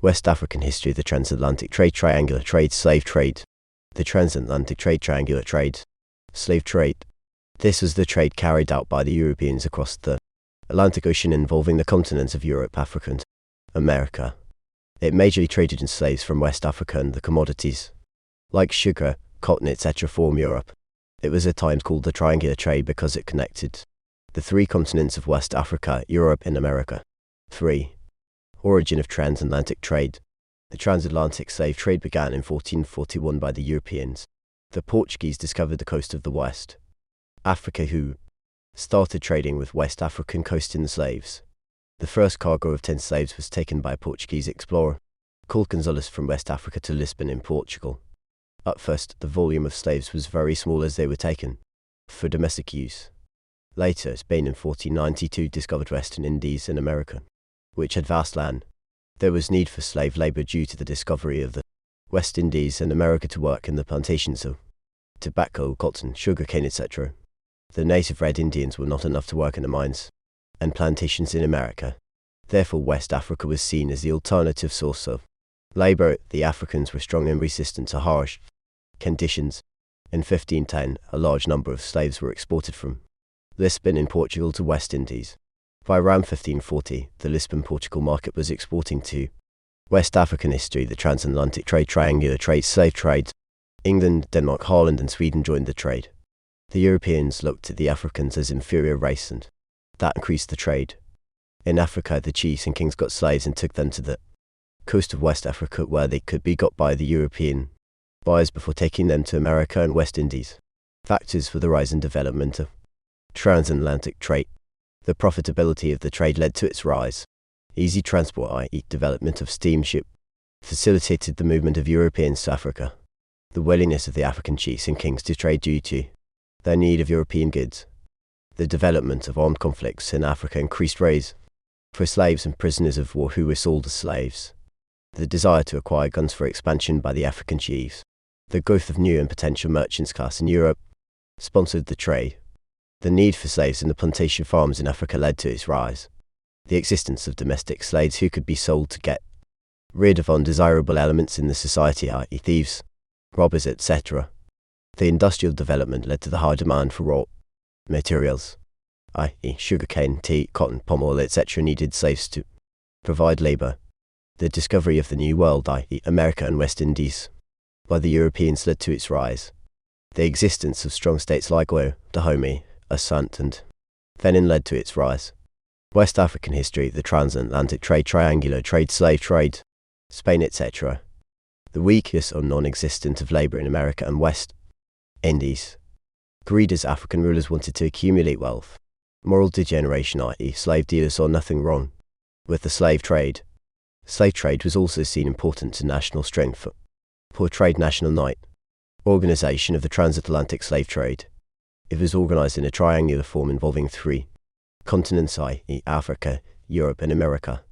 West African history, the transatlantic trade, triangular trade, slave trade. The transatlantic trade, triangular trade, slave trade. This was the trade carried out by the Europeans across the Atlantic Ocean involving the continents of Europe, Africa, and America. It majorly traded in slaves from West Africa, and the commodities, like sugar, cotton, etc., from Europe. It was at times called the triangular trade because it connected the three continents of West Africa, Europe, and America. 3. Origin of transatlantic trade. The transatlantic slave trade began in 1441 by the Europeans. The Portuguese discovered the coast of the West Africa, who started trading with West African coasting slaves. The first cargo of 10 slaves was taken by a Portuguese explorer called Gonzalez from West Africa to Lisbon in Portugal. At first, the volume of slaves was very small as they were taken for domestic use. Later, Spain in 1492 discovered Western Indies and America, which had vast land. There was need for slave labor due to the discovery of the West Indies and America to work in the plantations of tobacco, cotton, sugarcane, etc. The native Red Indians were not enough to work in the mines and plantations in America. Therefore, West Africa was seen as the alternative source of labor. The Africans were strong and resistant to harsh conditions. In 1510, a large number of slaves were exported from Lisbon in Portugal to West Indies. By around 1540, the Lisbon Portugal market was exporting to West African history, the transatlantic trade, triangular trade, slave trade. England, Denmark, Holland, and Sweden joined the trade. The Europeans looked at the Africans as inferior race, and that increased the trade. In Africa, the chiefs and kings got slaves and took them to the coast of West Africa, where they could be got by the European buyers before taking them to America and West Indies. Factors for the rise and development of transatlantic trade. The profitability of the trade led to its rise. Easy transport, i.e. development of steamship, facilitated the movement of Europeans to Africa. The willingness of the African chiefs and kings to trade due to their need of European goods. The development of armed conflicts in Africa increased raids for slaves and prisoners of war who were sold as slaves. The desire to acquire guns for expansion by the African chiefs. The growth of new and potential merchants class in Europe sponsored the trade. The need for slaves in the plantation farms in Africa led to its rise. The existence of domestic slaves who could be sold to get rid of undesirable elements in the society, i.e. thieves, robbers, etc. The industrial development led to the high demand for raw materials, i.e. sugarcane, tea, cotton, palm oil, etc. needed slaves to provide labor. The discovery of the New World, i.e. America and West Indies, by the Europeans led to its rise. The existence of strong states like Oyo, Dahomey, Asante, and Benin led to its rise. West African history, the transatlantic trade, triangular trade, slave trade, Spain, etc. The weakness or non-existent of labor in America and West Indies. Greed, as African rulers wanted to accumulate wealth. Moral degeneration, i.e. slave dealers saw nothing wrong with the slave trade. Slave trade was also seen important to national strength for trade national night. Organization of the transatlantic slave trade. It was organized in a triangular form involving 3 continents, i.e. Africa, Europe, and America.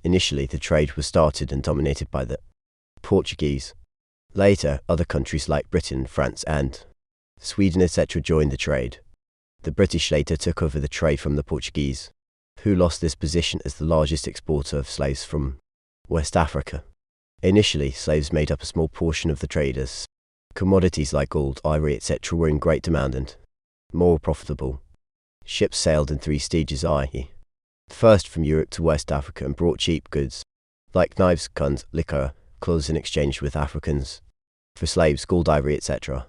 Initially, the trade was started and dominated by the Portuguese. Later, other countries like Britain, France, and Sweden, etc. joined the trade. The British later took over the trade from the Portuguese, who lost this position as the largest exporter of slaves from West Africa. Initially, slaves made up a small portion of the traders. Commodities like gold, ivory, etc. were in great demand and more profitable. Ships sailed in 3 stages, i.e. first from Europe to West Africa and brought cheap goods, like knives, guns, liquor, clothes in exchange with Africans for slaves, gold, ivory, etc.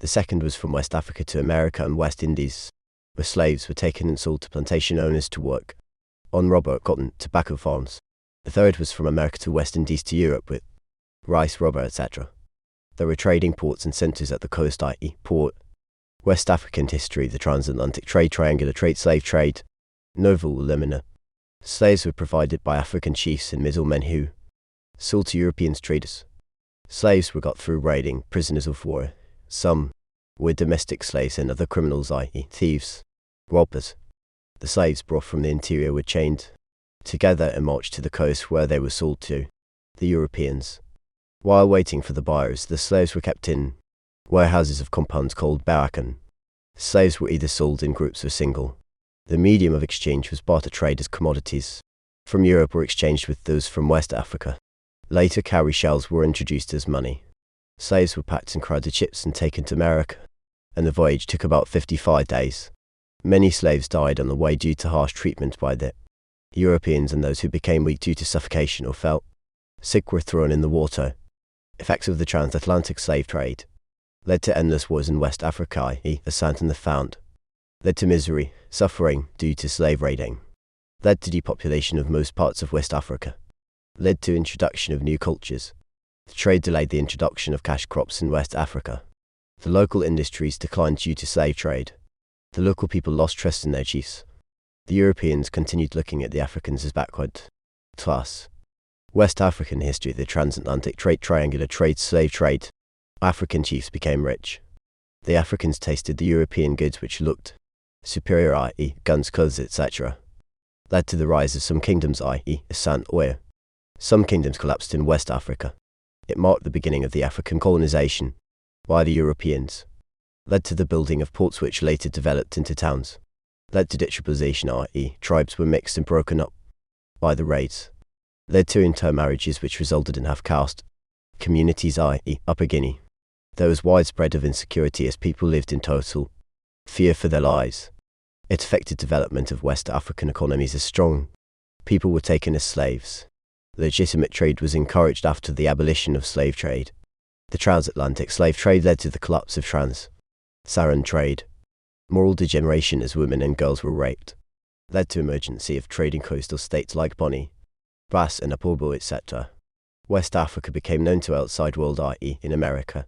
The second was from West Africa to America and West Indies, where slaves were taken and sold to plantation owners to work on rubber, cotton, tobacco farms. The third was from America to West Indies to Europe with rice, rubber, etc. There were trading ports and centers at the coast, i.e. port. West African history, the transatlantic trade, triangular trade, slave trade. Novel limina. Slaves were provided by African chiefs and middlemen who sold to European traders. Slaves were got through raiding prisoners of war. Some were domestic slaves and other criminals, i.e. thieves, robbers. The slaves brought from the interior were chained together and marched to the coast where they were sold to the Europeans. While waiting for the buyers, the slaves were kept in warehouses of compounds called barakan. Slaves were either sold in groups or single. The medium of exchange was barter trade, as commodities from Europe were exchanged with those from West Africa. Later cowrie shells were introduced as money. Slaves were packed in crowded ships and taken to America, and the voyage took about 55 days. Many slaves died on the way due to harsh treatment by the Europeans, and those who became weak due to suffocation or fell sick were thrown in the water. Effects of the transatlantic slave trade led to endless wars in West Africa, the Asante and the Fount, led to misery, suffering due to slave raiding, led to depopulation of most parts of West Africa, led to introduction of new cultures. The trade delayed the introduction of cash crops in West Africa. The local industries declined due to slave trade. The local people lost trust in their chiefs. The Europeans continued looking at the Africans as backward class. West African history, the transatlantic trade, triangular trade, slave trade. African chiefs became rich. The Africans tasted the European goods which looked superior, i.e. guns, clothes, etc. Led to the rise of some kingdoms, i.e. Asante Oyo. Some kingdoms collapsed in West Africa. It marked the beginning of the African colonization by the Europeans. Led to the building of ports which later developed into towns. Led to detribalization, i.e. tribes were mixed and broken up by the raids. Led to intermarriages which resulted in half-caste communities, i.e. Upper Guinea. There was widespread of insecurity as people lived in total fear for their lives. It affected development of West African economies as strong people were taken as slaves. Legitimate trade was encouraged after the abolition of slave trade. The transatlantic slave trade led to the collapse of trans-Saharan trade. Moral degeneration as women and girls were raped led to emergency of trade in coastal states like Bonny, Bass and Apobo, etc. West Africa became known to outside world, i.e. in America.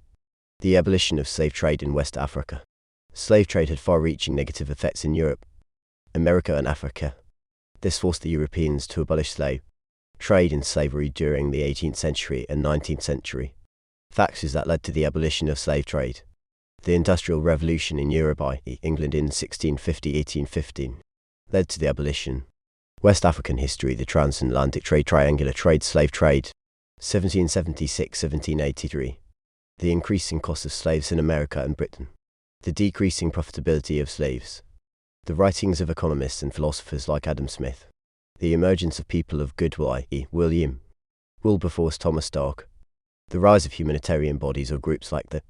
The abolition of slave trade in West Africa. Slave trade had far-reaching negative effects in Europe, America and Africa. This forced the Europeans to abolish slave trade and slavery during the 18th century and 19th century. Factors that led to the abolition of slave trade. The Industrial Revolution in Europe, i.e. England in 1650-1815, led to the abolition. West African history, the transatlantic trade, triangular trade, slave trade, 1776-1783. The increasing cost of slaves in America and Britain. The decreasing profitability of slaves. The writings of economists and philosophers like Adam Smith. The emergence of people of goodwill, i.e. William Wilberforce, Thomas Stark. The rise of humanitarian bodies or groups like the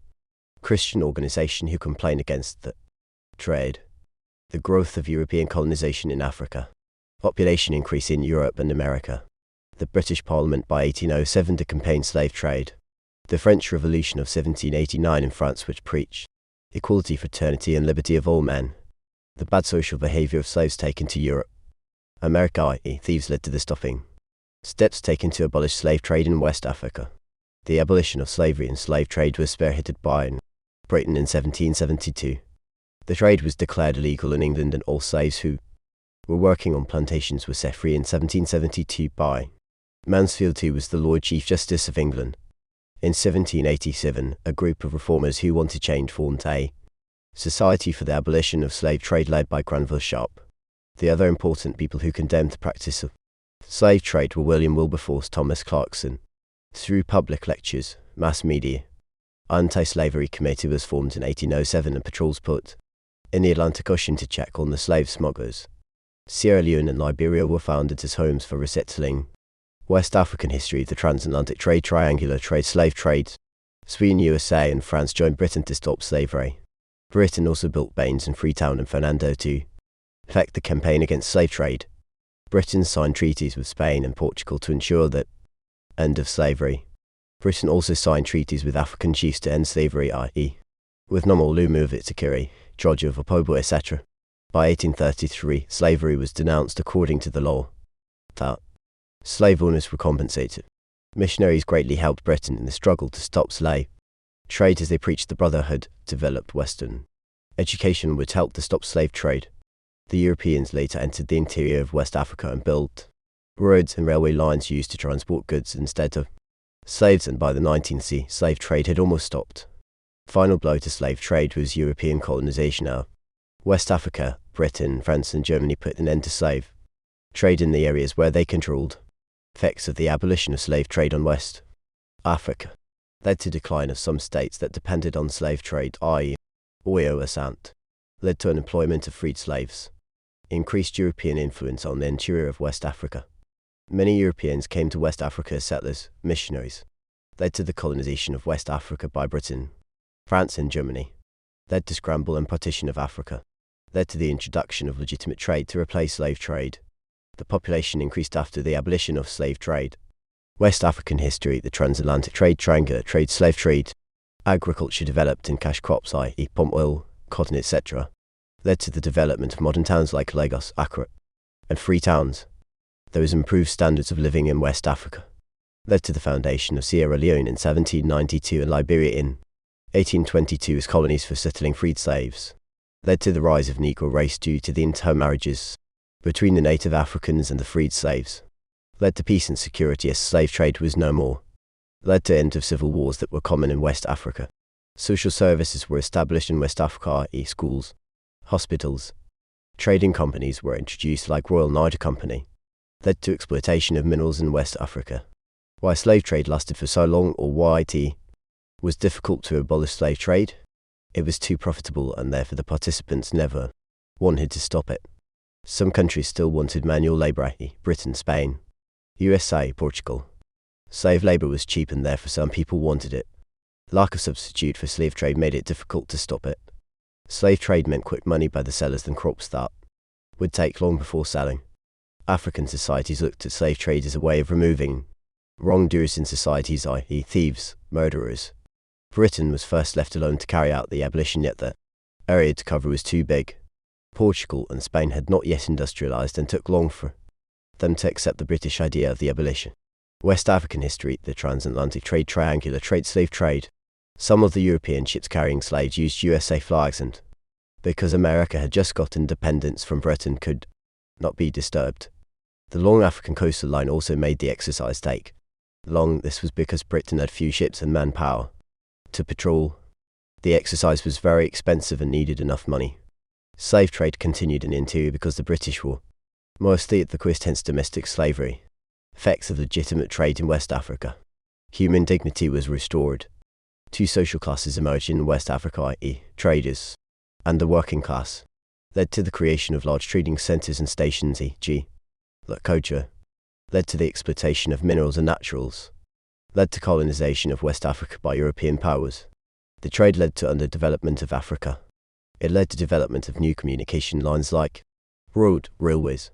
Christian organization who complain against the trade. The growth of European colonization in Africa. Population increase in Europe and America. The British Parliament by 1807 to campaign slave trade. The French Revolution of 1789 in France, which preached equality, fraternity and liberty of all men. The bad social behavior of slaves taken to Europe. America, i.e. thieves, led to the stopping. Steps taken to abolish slave trade in West Africa. The abolition of slavery and slave trade was spearheaded by Britain in 1772. The trade was declared illegal in England and all slaves who were working on plantations were set free in 1772 by Mansfield, who was the Lord Chief Justice of England. In 1787, a group of reformers who wanted change formed a Society for the Abolition of Slave Trade led by Granville Sharp. The other important people who condemned the practice of slave trade were William Wilberforce, Thomas Clarkson. Through public lectures, mass media, Anti-Slavery Committee was formed in 1807 and patrols put in the Atlantic Ocean to check on the slave smugglers. Sierra Leone and Liberia were founded as homes for resettling. West African history, the transatlantic trade, triangular trade, slave trade. Sweden, USA and France joined Britain to stop slavery. Britain also built Baines and Freetown and Fernando to effect the campaign against slave trade. Britain signed treaties with Spain and Portugal to ensure the end of slavery. Britain also signed treaties with African chiefs to end slavery, i.e. with Nomolumu of Itakiri, George of Opobo, etc. By 1833, slavery was denounced according to the law that slave owners were compensated. Missionaries greatly helped Britain in the struggle to stop slave trade as they preached the brotherhood, developed Western education which helped to stop slave trade. The Europeans later entered the interior of West Africa and built roads and railway lines used to transport goods instead of slaves, and by the 19th century, slave trade had almost stopped. Final blow to slave trade was European colonization of West Africa. Britain, France and Germany put an end to slave trade in the areas where they controlled. Effects of the abolition of slave trade on West Africa led to decline of some states that depended on slave trade, i.e. Oyo Asante, led to unemployment of freed slaves, increased European influence on the interior of West Africa. Many Europeans came to West Africa as settlers, missionaries. Led to the colonization of West Africa by Britain, France and Germany. Led to scramble and partition of Africa. Led to the introduction of legitimate trade to replace slave trade. The population increased after the abolition of slave trade. West African history, the transatlantic trade, triangular trade, slave trade. Agriculture developed in cash crops, i.e. palm oil, cotton, etc. Led to the development of modern towns like Lagos, Accra, and free towns. There was improved standards of living in West Africa. Led to the foundation of Sierra Leone in 1792 and Liberia in 1822 as colonies for settling freed slaves. Led to the rise of Negro race due to the intermarriages between the native Africans and the freed slaves. Led to peace and security as slave trade was no more. Led to end of civil wars that were common in West Africa. Social services were established in West Africa, i.e. schools, hospitals. Trading companies were introduced like Royal Niger Company. Led to exploitation of minerals in West Africa. Why slave trade lasted for so long, or why it was difficult to abolish slave trade? It was too profitable and therefore the participants never wanted to stop it. Some countries still wanted manual labour, i.e. Britain, Spain, USA, Portugal. Slave labour was cheap and therefore some people wanted it. Lack of substitute for slave trade made it difficult to stop it. Slave trade meant quick money by the sellers than crops that would take long before selling. African societies looked at slave trade as a way of removing wrongdoers in societies, i.e. thieves, murderers. Britain was first left alone to carry out the abolition, yet the area to cover was too big. Portugal and Spain had not yet industrialized and took long for them to accept the British idea of the abolition. West African history, the transatlantic trade, triangular trade, slave trade. Some of the European ships carrying slaves used USA flags and, because America had just got independence from Britain, could not be disturbed. The long African coastal line also made the exercise take long. This was because Britain had few ships and manpower to patrol. The exercise was very expensive and needed enough money. Slave trade continued in the interior because the British were mostly at the quest, hence domestic slavery. Effects of legitimate trade in West Africa. Human dignity was restored. Two social classes emerged in West Africa, i.e. traders and the working class. Led to the creation of large trading centres and stations, e.g. Lokoja. Led to the exploitation of minerals and naturals. Led to colonization of West Africa by European powers. The trade led to underdevelopment of Africa. It led to development of new communication lines like road, railways,